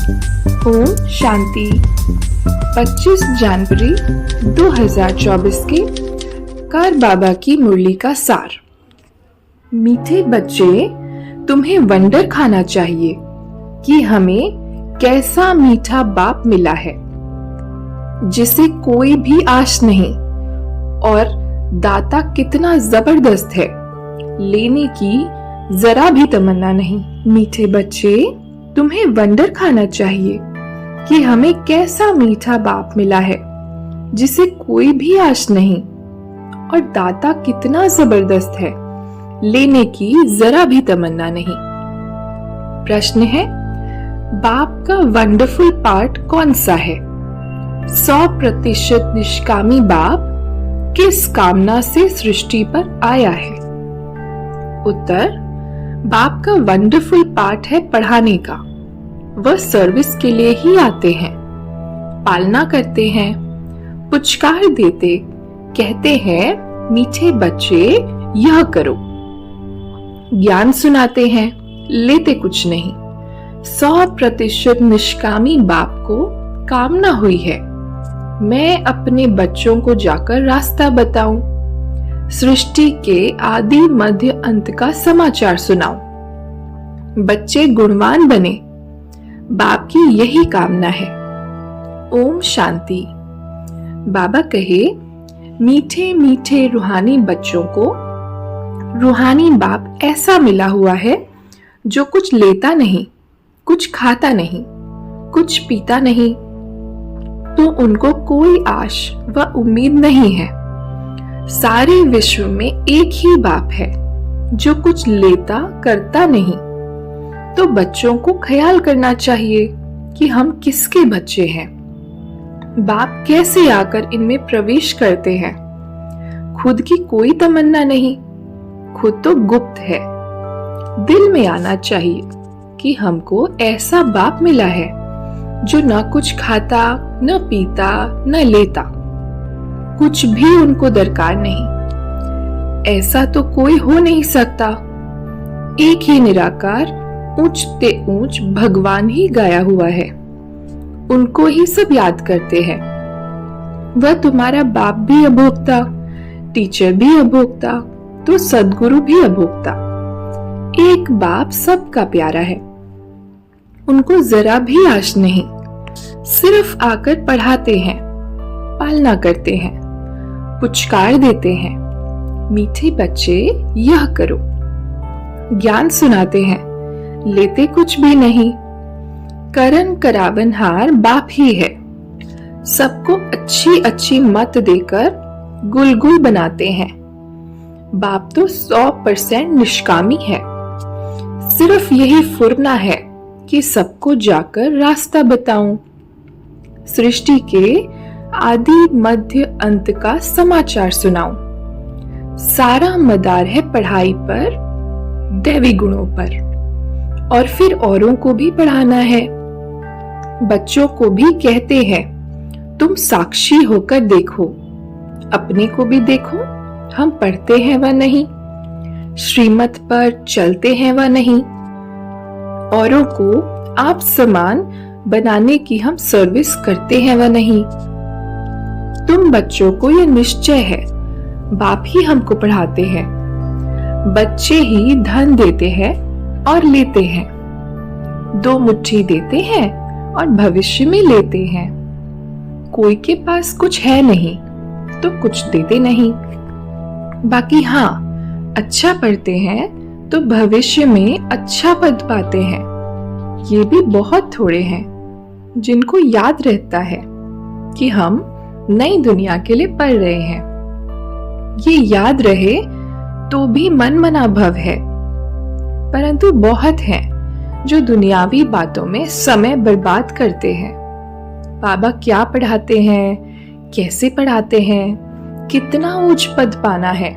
ओम शांति। 25 जनवरी 2024 के कार बाबा की मुरली का सार। मीठे बच्चे, तुम्हें वंडर खाना चाहिए कि हमें कैसा मीठा बाप मिला है जिसे कोई भी आश नहीं, और दाता कितना जबरदस्त है, लेने की जरा भी तमन्ना नहीं। मीठे बच्चे, तुम्हें वंडर खाना चाहिए कि हमें कैसा मीठा बाप मिला है जिसे कोई भी आश नहीं, और दाता कितना जबरदस्त है, लेने की जरा भी तमन्ना नहीं। प्रश्न है, बाप का वंडरफुल पार्ट कौन सा है? 100% निष्कामी बाप किस कामना से सृष्टि पर आया है? उत्तर, बाप का वंडरफुल पार्ट है पढ़ाने का। वह सर्विस के लिए ही आते हैं, पालना करते हैं, पुचकार देते, कहते हैं मीठे बच्चे यह करो, ज्ञान सुनाते हैं, लेते कुछ नहीं। 100% निष्कामी बाप को कामना हुई है, मैं अपने बच्चों को जाकर रास्ता बताऊं, सृष्टि के आदि मध्य अंत का समाचार सुनाऊं, बच्चे गुणवान बने। बाप की यही कामना है। ओम शांति। बाबा कहे, मीठे मीठे रूहानी बच्चों को रूहानी बाप ऐसा मिला हुआ है जो कुछ लेता नहीं, कुछ खाता नहीं, कुछ पीता नहीं, तो उनको कोई आश व उम्मीद नहीं है। सारे विश्व में एक ही बाप है जो कुछ लेता करता नहीं, तो बच्चों को ख्याल करना चाहिए कि हम किसके बच्चे हैं, बाप कैसे आकर इनमें प्रवेश करते हैं। खुद की कोई तमन्ना नहीं, खुद तो गुप्त है। दिल में आना चाहिए कि हमको ऐसा बाप मिला है जो न कुछ खाता, न पीता, न लेता, कुछ भी उनको दरकार नहीं। ऐसा तो कोई हो नहीं सकता। एक ही निराकार, ऊंचते ऊंच भगवान ही गाया हुआ है, उनको ही सब याद करते हैं। वह तुम्हारा बाप भी अभोक्ता, टीचर भी अभोक्ता, तो सद्गुरु भी अभोक्ता। एक बाप सबका प्यारा है, उनको जरा भी आश नहीं, सिर्फ आकर पढ़ाते हैं, पालना करते हैं, पुचकार देते हैं, मीठे बच्चे यह करो, ज्ञान सुनाते हैं, लेते कुछ भी नहीं। करन करावनहार बाप ही है, सबको अच्छी अच्छी मत देकर गुलगुल बनाते हैं। बाप तो 100% निष्कामी है, सिर्फ यही फुरना है कि सबको जाकर रास्ता बताऊं, सृष्टि के आदि मध्य अंत का समाचार सुनाऊं। सारा मदार है पढ़ाई पर, दैवी गुणों पर, और फिर औरों को भी पढ़ाना है। बच्चों को भी कहते हैं, तुम साक्षी होकर देखो, अपने को भी देखो, हम पढ़ते हैं व नहीं, श्रीमत पर चलते हैं व नहीं, औरों को आप समान बनाने की हम सर्विस करते हैं व नहीं। तुम बच्चों को यह निश्चय है, बाप ही हमको पढ़ाते हैं, बच्चे ही धन देते हैं और लेते हैं, 2 मुट्ठी देते हैं और भविष्य में लेते हैं। कोई के पास कुछ है नहीं तो कुछ देते नहीं। बाकी हाँ, अच्छा पढ़ते हैं तो भविष्य में अच्छा पद पाते हैं। ये भी बहुत थोड़े हैं जिनको याद रहता है कि हम नई दुनिया के लिए पढ़ रहे हैं। ये याद रहे तो भी मन मना भव है, परंतु बहुत हैं जो दुनियावी बातों में समय बर्बाद करते हैं। बाबा क्या पढ़ाते हैं, कैसे पढ़ाते हैं, कितना उच्च पद पाना है,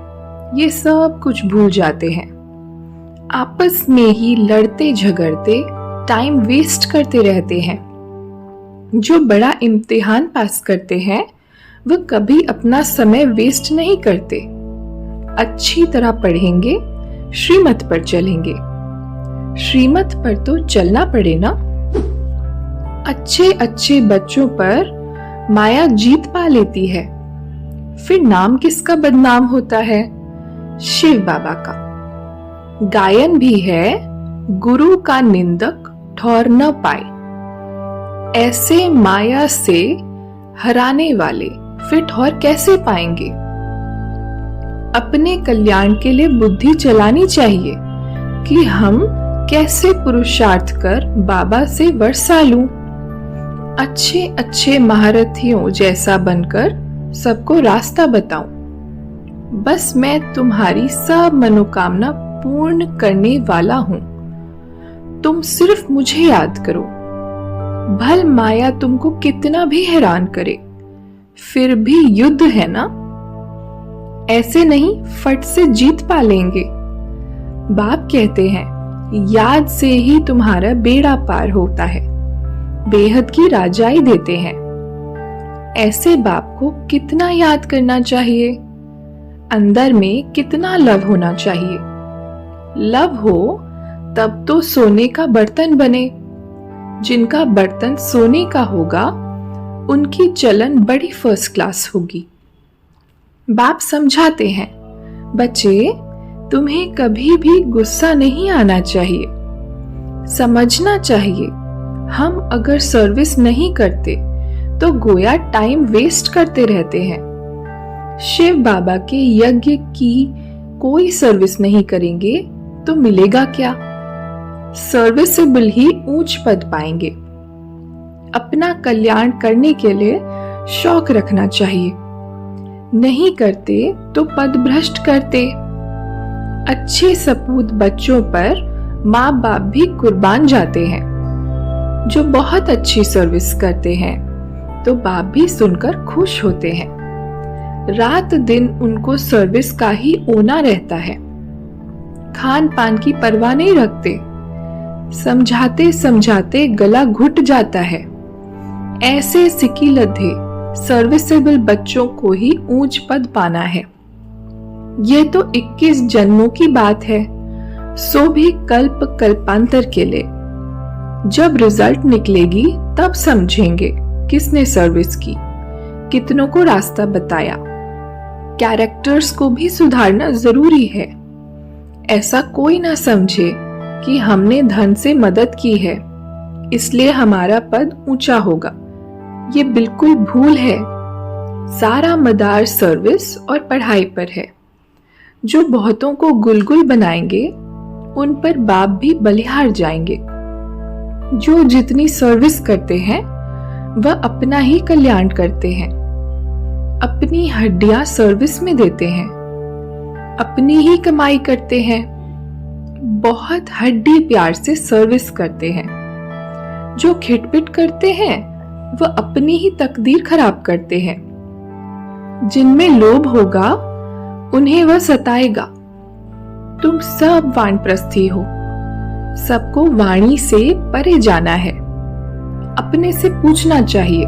ये सब कुछ भूल जाते हैं। आपस में ही लड़ते झगड़ते टाइम वेस्ट करते रहते हैं। जो बड़ा इम्तिहान पास करते हैं वह कभी अपना समय वेस्ट नहीं करते, अच्छी तरह पढ़ेंगे, श्रीमत पर चलेंगे। श्रीमत पर तो चलना पड़े ना। अच्छे अच्छे बच्चों पर माया जीत पा लेती है। फिर नाम किसका बदनाम होता है? शिव बाबा का। गायन भी है, गुरु का निंदक ठौर न पाए। ऐसे माया से हराने वाले फिर ठौर कैसे पाएंगे? अपने कल्याण के लिए बुद्धि चलानी चाहिए कि हम कैसे पुरुषार्थ कर बाबा से वर्षा लूं। अच्छे अच्छे महारथियों जैसा बनकर सबको रास्ता बताऊं। बस मैं तुम्हारी सब मनोकामना पूर्ण करने वाला हूं। तुम सिर्फ मुझे याद करो। भल माया तुमको कितना भी हैरान करे, फिर भी युद्ध है ना, ऐसे नहीं फट से जीत पा लेंगे। बाप कहते हैं याद से ही तुम्हारा बेड़ा पार होता है, बेहद की राजाई देते हैं। ऐसे बाप को कितना याद करना चाहिए, अंदर में कितना लव होना चाहिए। लव हो तब तो सोने का बर्तन बने। जिनका बर्तन सोने का होगा उनकी चलन बड़ी फर्स्ट क्लास होगी। बाप समझाते हैं, बच्चे तुम्हें कभी भी गुस्सा नहीं आना चाहिए। समझना चाहिए हम अगर सर्विस नहीं करते तो गोया टाइम वेस्ट करते रहते हैं। शिव बाबा के यज्ञ की कोई सर्विस नहीं करेंगे तो मिलेगा क्या? सर्विसेबल ही ऊंच पद पाएंगे। अपना कल्याण करने के लिए शौक रखना चाहिए, नहीं करते तो पद भ्रष्ट करते। अच्छे सपूत बच्चों पर माँ बाप भी कुर्बान जाते हैं। जो बहुत अच्छी सर्विस करते हैं तो बाप भी सुनकर खुश होते हैं। रात दिन उनको सर्विस का ही ओना रहता है। खान पान की परवाह नहीं रखते। समझाते समझाते गला घुट जाता है। ऐसे सिकी लद्दे सर्विसेबल बच्चों को ही ऊंच पद पाना है। ये तो 21 जन्मों की बात है, सो भी कल्प कल्पांतर के लिए। जब रिजल्ट निकलेगी तब समझेंगे किसने सर्विस की, कितनों को रास्ता बताया। कैरेक्टर्स को भी सुधारना जरूरी है। ऐसा कोई ना समझे कि हमने धन से मदद की है इसलिए हमारा पद ऊंचा होगा। ये बिल्कुल भूल है। सारा मदार सर्विस और पढ़ाई पर है। जो बहुतों को गुलगुल बनाएंगे उन पर बाप भी बलिहार जाएंगे। जो जितनी सर्विस करते हैं वह अपना ही कल्याण करते हैं। अपनी हड्डियां सर्विस में देते हैं, अपनी ही कमाई करते हैं। बहुत हड्डी प्यार से सर्विस करते हैं। जो खिटपिट करते हैं वह अपनी ही तकदीर खराब करते हैं। जिनमें लोभ होगा उन्हें वह सताएगा। तुम सब वानप्रस्थी हो, सबको वाणी से परे जाना है। अपने से पूछना चाहिए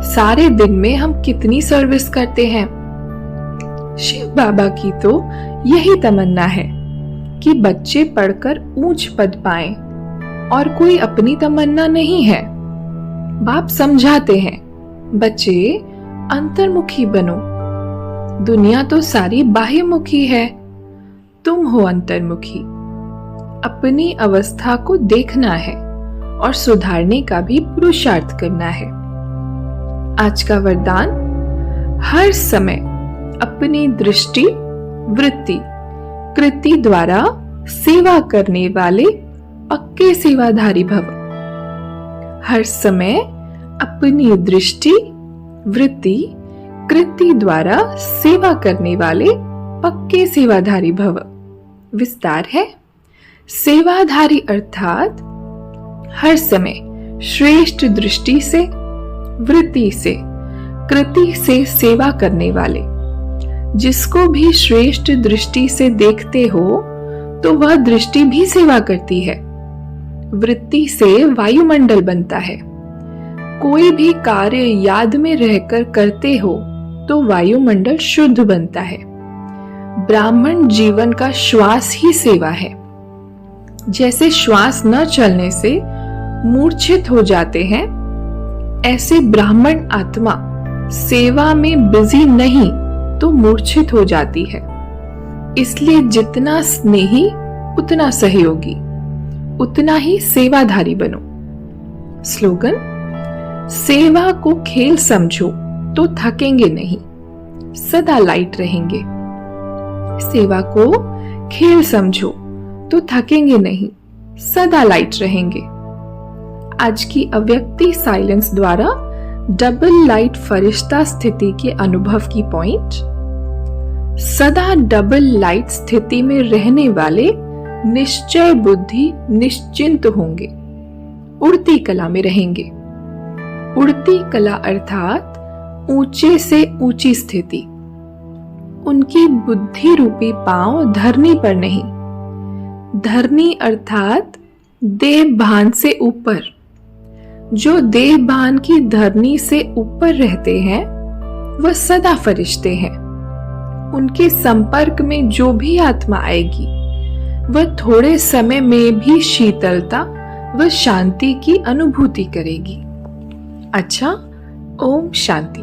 सारे दिन में हम कितनी सर्विस करते हैं। शिव बाबा की तो यही तमन्ना है कि बच्चे पढ़कर ऊंच पद पाएं, और कोई अपनी तमन्ना नहीं है। बाप समझाते हैं, बच्चे अंतर्मुखी बनो। दुनिया तो सारी बाह्यमुखी है, तुम हो अंतर्मुखी। अपनी अवस्था को देखना है और सुधारने का भी पुरुषार्थ करना है। आज का वरदान, हर समय अपनी दृष्टि, वृत्ति, कृति द्वारा सेवा करने वाले पक्के सेवाधारी भव। हर समय अपनी दृष्टि, वृत्ति, कृति द्वारा सेवा करने वाले पक्के सेवाधारी भव। विस्तार है, सेवाधारी अर्थात हर समय श्रेष्ठ दृष्टि से, वृत्ति से, कृति से सेवा करने वाले। जिसको भी श्रेष्ठ दृष्टि से देखते हो तो वह दृष्टि भी सेवा करती है। वृत्ति से वायुमंडल बनता है। कोई भी कार्य याद में रहकर करते हो तो वायुमंडल शुद्ध बनता है। ब्राह्मण जीवन का श्वास ही सेवा है। जैसे श्वास न चलने से मूर्छित हो जाते हैं, ऐसे ब्राह्मण आत्मा सेवा में बिजी नहीं तो मूर्छित हो जाती है। इसलिए जितना स्नेही उतना सहयोगी, उतना ही सेवाधारी बनो। स्लोगन: सेवा को खेल समझो तो थकेंगे नहीं, सदा लाइट रहेंगे। सेवा को खेल समझो तो थकेंगे नहीं, सदा लाइट रहेंगे। आज की अव्यक्ति साइलेंस द्वारा डबल लाइट फरिश्ता स्थिति के अनुभव की पॉइंट: सदा डबल लाइट स्थिति में रहने वाले निश्चय बुद्धि निश्चिंत होंगे, उड़ती कला में रहेंगे। उड़ती कला अर्थात ऊंचे से ऊंची स्थिति। उनकी बुद्धि रूपी पांव धरनी पर नहीं, धरनी अर्थात देव भान से ऊपर। जो देव भान की धरनी से ऊपर रहते हैं वह सदा फरिश्ते हैं। उनके संपर्क में जो भी आत्मा आएगी वह थोड़े समय में भी शीतलता व शांति की अनुभूति करेगी। अच्छा, ओम शांति।